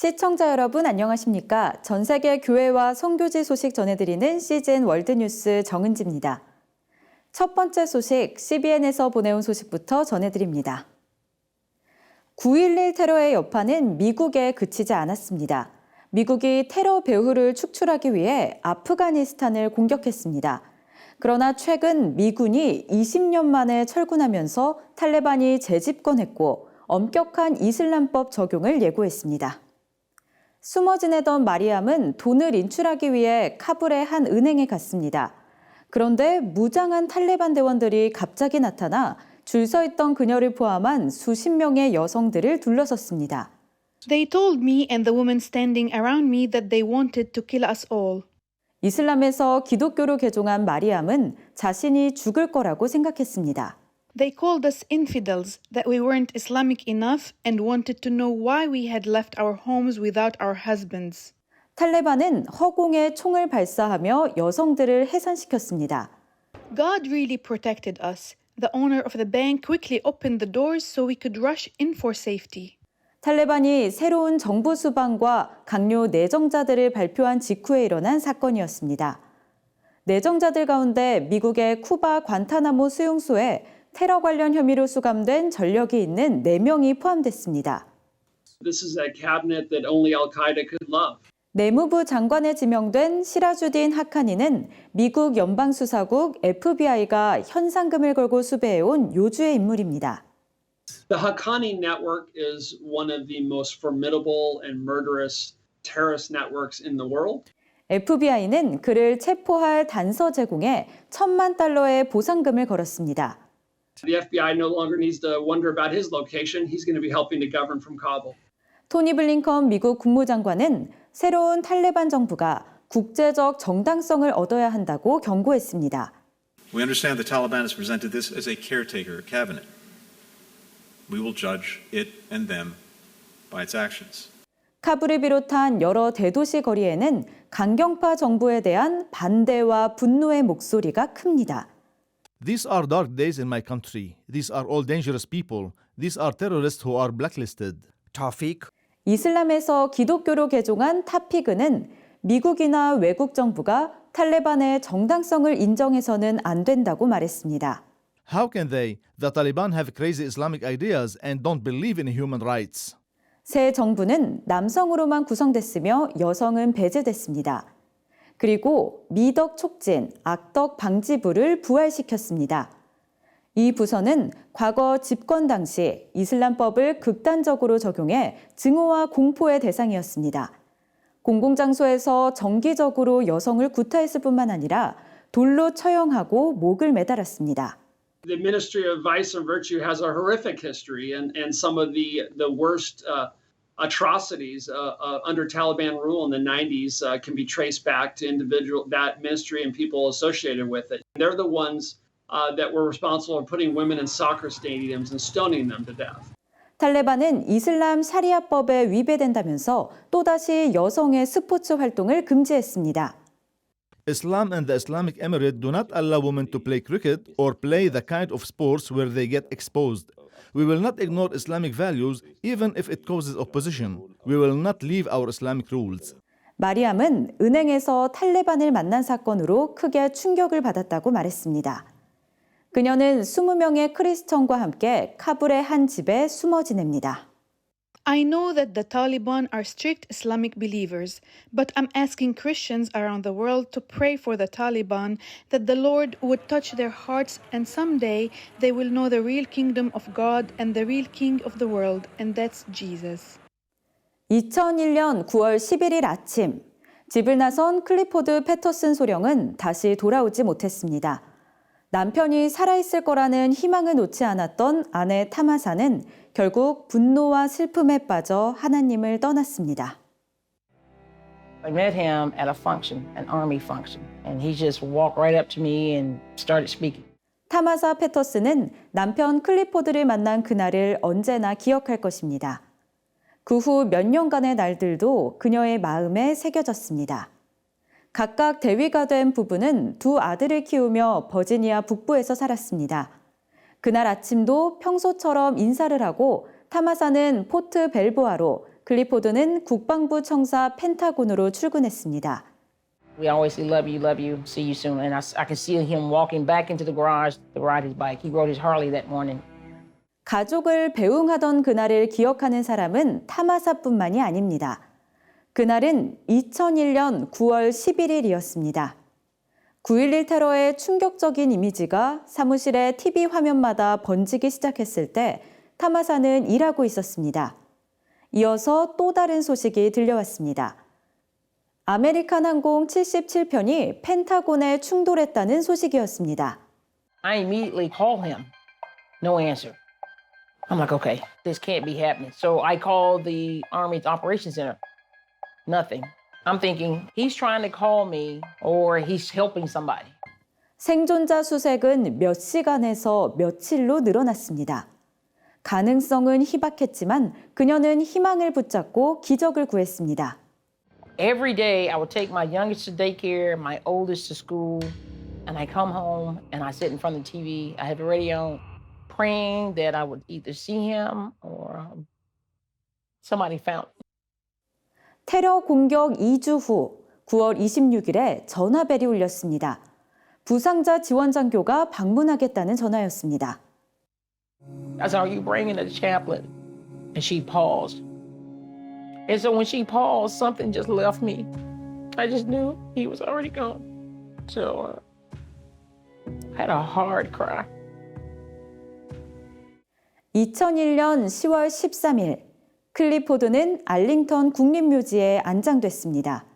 시청자 여러분 안녕하십니까? 전 세계 교회와 선교지 소식 전해드리는 CGN 월드뉴스 정은지입니다. 첫 번째 소식, CBN에서 보내온 소식부터 전해드립니다. 9.11 테러의 여파는 미국에 그치지 않았습니다. 미국이 테러 배후를 축출하기 위해 아프가니스탄을 공격했습니다. 그러나 최근 미군이 20년 만에 철군하면서 탈레반이 재집권했고 엄격한 이슬람법 적용을 예고했습니다. 숨어 지내던 마리암은 돈을 인출하기 위해 카불의 한 은행에 갔습니다. 그런데 무장한 탈레반 대원들이 갑자기 나타나 줄 서 있던 그녀를 포함한 수십 명의 여성들을 둘러섰습니다. They told me and the women standing around me that they wanted to kill us all. 이슬람에서 기독교로 개종한 마리암은 자신이 죽을 거라고 생각했습니다. They called us infidels, that we weren't Islamic enough and wanted to know why we had left our homes without our husbands. 탈레반은 허공에 총을 발사하며 여성들을 해산시켰습니다. God really protected us. The owner of the bank quickly opened the doors so we could rush in for safety. 탈레반이 새로운 정부 수반과 강요 내정자들을 발표한 직후에 일어난 사건이었습니다. 내정자들 가운데 미국의 쿠바 관타나모 수용소에 테러 관련 혐의로 수감된 전력이 있는 4명이 포함됐습니다. This is a cabinet that only Al-Qaeda could love. 내무부 장관에 지명된 시라주딘 하카니는 미국 연방수사국 FBI가 현상금을 걸고 수배해온 요주의 인물입니다. The Haqqani network is one of the most formidable and murderous terrorist networks in the world. FBI는 그를 체포할 단서 제공에 $1,000,000의 보상금을 걸었습니다. The FBI no longer needs to wonder about his location. He's going to be helping to govern from Kabul. 토니 블링컨 미국 국무장관은 새로운 탈레반 정부가 국제적 정당성을 얻어야 한다고 경고했습니다. We understand the Taliban has presented this as a caretaker cabinet. We will judge it and them by its actions. 카불을 비롯한 여러 대도시 거리에는 강경파 정부에 대한 반대와 분노의 목소리가 큽니다. These are dark days in my country. These are all dangerous people. These are terrorists who are blacklisted. Tawfiq. 이슬람에서 기독교로 개종한 타피그는 미국이나 외국 정부가 탈레반의 정당성을 인정해서는 안 된다고 말했습니다. How can they? The Taliban have crazy Islamic ideas and don't believe in human rights. 새 정부는 남성으로만 구성됐으며 여성은 배제됐습니다. 그리고 미덕 촉진, 악덕 방지부를 부활시켰습니다. 이 부서는 과거 집권 당시 이슬람법을 극단적으로 적용해 증오와 공포의 대상이었습니다. 공공장소에서 정기적으로 여성을 구타했을 뿐만 아니라 돌로 처형하고 목을 매달았습니다. The Ministry of Vice and Virtue has a horrific history, and some of the worst atrocities under Taliban rule in the 90s can be traced back to that ministry and people associated with it. They're the ones that were responsible for putting women in soccer stadiums and stoning them to death. 탈레반은 이슬람 샤리아법에 위배된다면서 또다시 여성의 스포츠 활동을 금지했습니다. Islam and the Islamic Emirate do not allow women to play cricket or play the kind of sports where they get exposed. We will not ignore Islamic values even if it causes opposition. We will not leave our Islamic rules. 마리암은 은행에서 탈레반을 만난 사건으로 크게 충격을 받았다고 말했습니다. 그녀는 20명의 크리스천과 함께 카불의 한 집에 숨어 지냅니다. I know that the Taliban are strict Islamic believers, but I'm asking Christians around the world to pray for the Taliban that the Lord would touch their hearts and someday they will know the real kingdom of God and the real king of the world, and that's Jesus. 2001년 9월 11일 아침, 집을 나선 클리포드 패터슨 소령은 다시 돌아오지 못했습니다. 남편이 살아있을 거라는 희망을 놓지 않았던 아내 타마사는 결국 분노와 슬픔에 빠져 하나님을 떠났습니다. I met him at a function, an army function, and he just walked right up to me and started speaking. 타마사 패터슨은 남편 클리포드를 만난 그날을 언제나 기억할 것입니다. 그 후 몇 년간의 날들도 그녀의 마음에 새겨졌습니다. 각각 대위가 된 부부는 두 아들을 키우며 버지니아 북부에서 살았습니다. 그날 아침도 평소처럼 인사를 하고 타마사는 포트 벨보아로 클리포드는 국방부 청사 펜타곤으로 출근했습니다. We always say, love you, see you soon. And I can see him walking back into the garage to ride his bike. He rode his Harley that morning. 가족을 배웅하던 그날을 기억하는 사람은 타마사뿐만이 아닙니다. 그날은 2001년 9월 11일이었습니다. 9.11 테러의 충격적인 이미지가 사무실의 TV 화면마다 번지기 시작했을 때 타마사는 일하고 있었습니다. 이어서 또 다른 소식이 들려왔습니다. 아메리칸 항공 77편이 펜타곤에 충돌했다는 소식이었습니다. I immediately call him. No answer. I'm like, okay, this can't be happening. So I called the Army's Operations Center. Nothing. I'm thinking he's trying to call me or he's helping somebody. 생존자 수색은 몇 시간에서 며칠로 늘어났습니다. 가능성은 희박했지만 그녀는 희망을 붙잡고 기적을 구했습니다. Every day I would take my youngest to daycare, my oldest to school, and I come home and I sit in front of the TV. I have the radio on, praying that I would either see him or somebody found him. 테러 공격 2주 후 9월 26일에 전화벨이 울렸습니다. 부상자 지원 장교가 방문하겠다는 전화였습니다. I said, are you bringing the chaplain? And she paused. And so when she paused, something just left me. I just knew he was already gone. So I had a hard cry. 2001년 10월 13일, 클리포드는 알링턴 국립묘지에 안장됐습니다.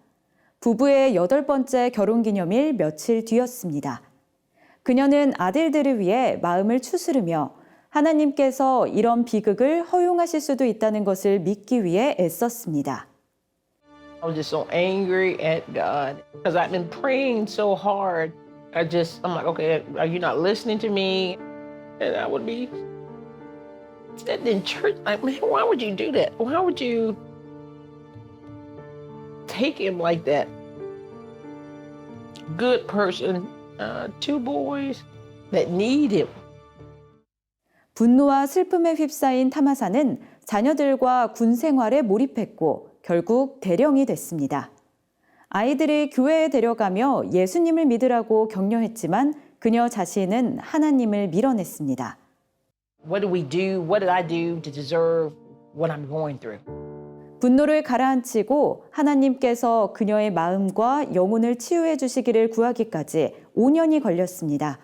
부부의 8번째 결혼기념일 며칠 뒤였습니다. 그녀는 아들들을 위해 마음을 추스르며 하나님께서 이런 비극을 허용하실 수도 있다는 것을 믿기 위해 애썼습니다. I was just so angry at God because I've been praying so hard. I'm like, okay, are you not listening to me? And I would be sitting in church like, man, why would you do that? Why would you take him like that? Good person, 2 boys that need him. 분노와 슬픔에 휩싸인 타마사는 자녀들과 군 생활에 몰입했고 결국 대령이 됐습니다. 아이들이 교회에 데려가며 예수님을 믿으라고 격려했지만 그녀 자신은 하나님을 밀어냈습니다. What do we do? What did I do to deserve what I'm going through? 분노를 가라앉히고 하나님께서 그녀의 마음과 영혼을 치유해 주시기를 구하기까지 5년이 걸렸습니다.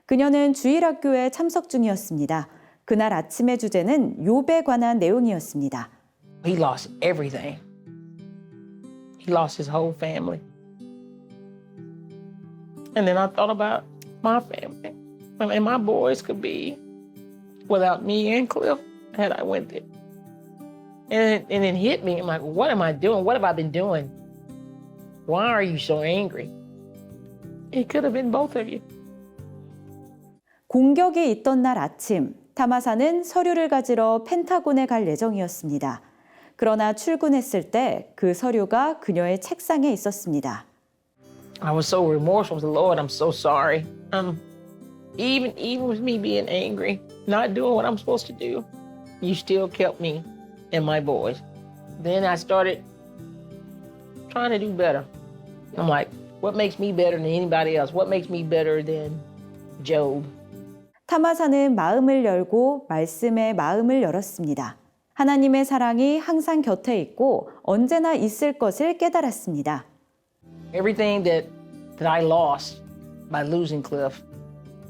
그녀는 주일학교에 참석 중이었습니다. 그날 아침의 주제는 욥에 관한 내용이었습니다. He lost everything. He lost his whole family. And then I thought about my family. And my boys could be without me and Cliff had I went there. And it hit me. I'm like, what am I doing? What have I been doing? Why are you so angry? It could have been both of you. 공격이 있던 날 아침, 타마사는 서류를 가지러 펜타곤에 갈 예정이었습니다. 그러나 출근했을 때 그 서류가 그녀의 책상에 있었습니다. I was so remorseful with the Lord. I'm so sorry. Even with me being angry, not doing what I'm supposed to do, you still kept me and my boys. Then I started trying to do better. I'm like, what makes me better than anybody else? What makes me better than Job? 타마사는 마음을 열고 말씀에 마음을 열었습니다. 하나님의 사랑이 항상 곁에 있고 언제나 있을 것을 깨달았습니다. Everything that I lost by losing Cliff,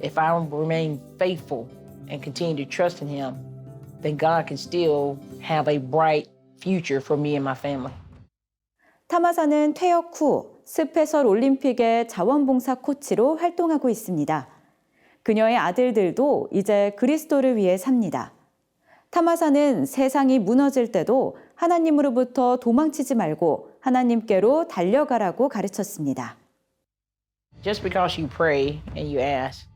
if I remain faithful and continue to trust in him, then God can still have a bright future for me and my family. 타마사는 퇴역 후 스페셜 올림픽의 자원봉사 코치로 활동하고 있습니다. 그녀의 아들들도 이제 그리스도를 위해 삽니다. 타마사는 세상이 무너질 때도 하나님으로부터 도망치지 말고 하나님께로 달려가라고 가르쳤습니다. Just because you pray and you ask,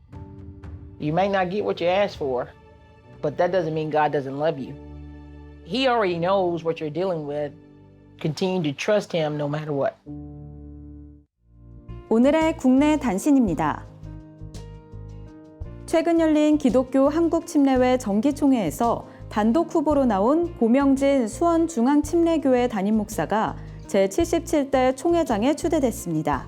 you may not get what you ask for, but that doesn't mean God doesn't love you. He already knows what you're dealing with. Continue to trust him no matter what. 오늘의 국내 단신입니다. 최근 열린 기독교 한국 침례회 정기총회에서 단독 후보로 나온 고명진 수원중앙침례교회 담임 목사가 제77대 총회장에 추대됐습니다.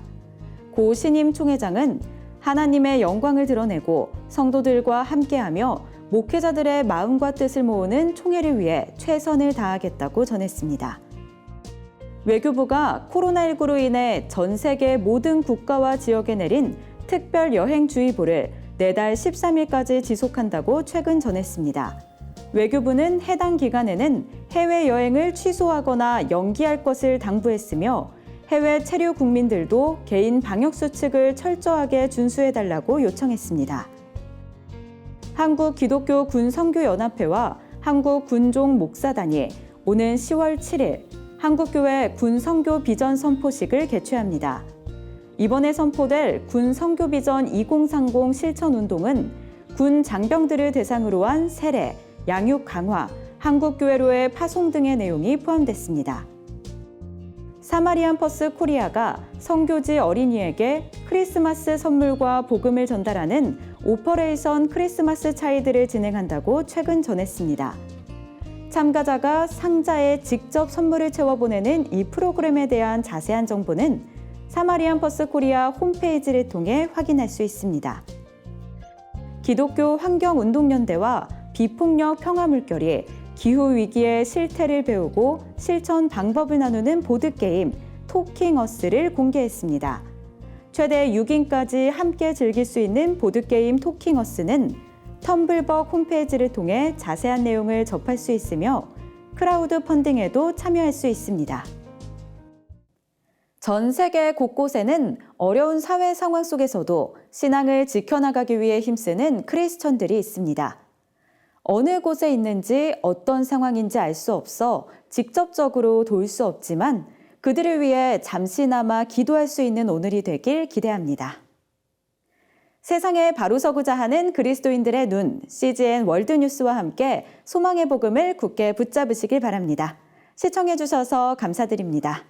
고 신임 총회장은 하나님의 영광을 드러내고 성도들과 함께하며 목회자들의 마음과 뜻을 모으는 총회를 위해 최선을 다하겠다고 전했습니다. 외교부가 코로나19로 인해 전 세계 모든 국가와 지역에 내린 특별 여행주의보를 내달 13일까지 지속한다고 최근 전했습니다. 외교부는 해당 기간에는 해외여행을 취소하거나 연기할 것을 당부했으며 해외 체류 국민들도 개인 방역수칙을 철저하게 준수해달라고 요청했습니다. 한국기독교군선교연합회와 한국군종목사단이 오는 10월 7일 한국교회 군선교 비전 선포식을 개최합니다. 이번에 선포될 군선교 비전 2030 실천운동은 군 장병들을 대상으로 한 세례, 양육 강화, 한국교회로의 파송 등의 내용이 포함됐습니다. 사마리안 퍼스 코리아가 선교지 어린이에게 크리스마스 선물과 복음을 전달하는 오퍼레이션 크리스마스 차이드를 진행한다고 최근 전했습니다. 참가자가 상자에 직접 선물을 채워보내는 이 프로그램에 대한 자세한 정보는 사마리안 퍼스 코리아 홈페이지를 통해 확인할 수 있습니다. 기독교 환경운동연대와 비폭력 평화물결이 기후위기의 실태를 배우고 실천 방법을 나누는 보드게임 토킹어스를 공개했습니다. 최대 6인까지 함께 즐길 수 있는 보드게임 토킹어스는 텀블벅 홈페이지를 통해 자세한 내용을 접할 수 있으며 크라우드 펀딩에도 참여할 수 있습니다. 전 세계 곳곳에는 어려운 사회 상황 속에서도 신앙을 지켜나가기 위해 힘쓰는 크리스천들이 있습니다. 어느 곳에 있는지 어떤 상황인지 알 수 없어 직접적으로 도울 수 없지만 그들을 위해 잠시나마 기도할 수 있는 오늘이 되길 기대합니다. 세상에 바로 서고자 하는 그리스도인들의 눈, CGN 월드뉴스와 함께 소망의 복음을 굳게 붙잡으시길 바랍니다. 시청해 주셔서 감사드립니다.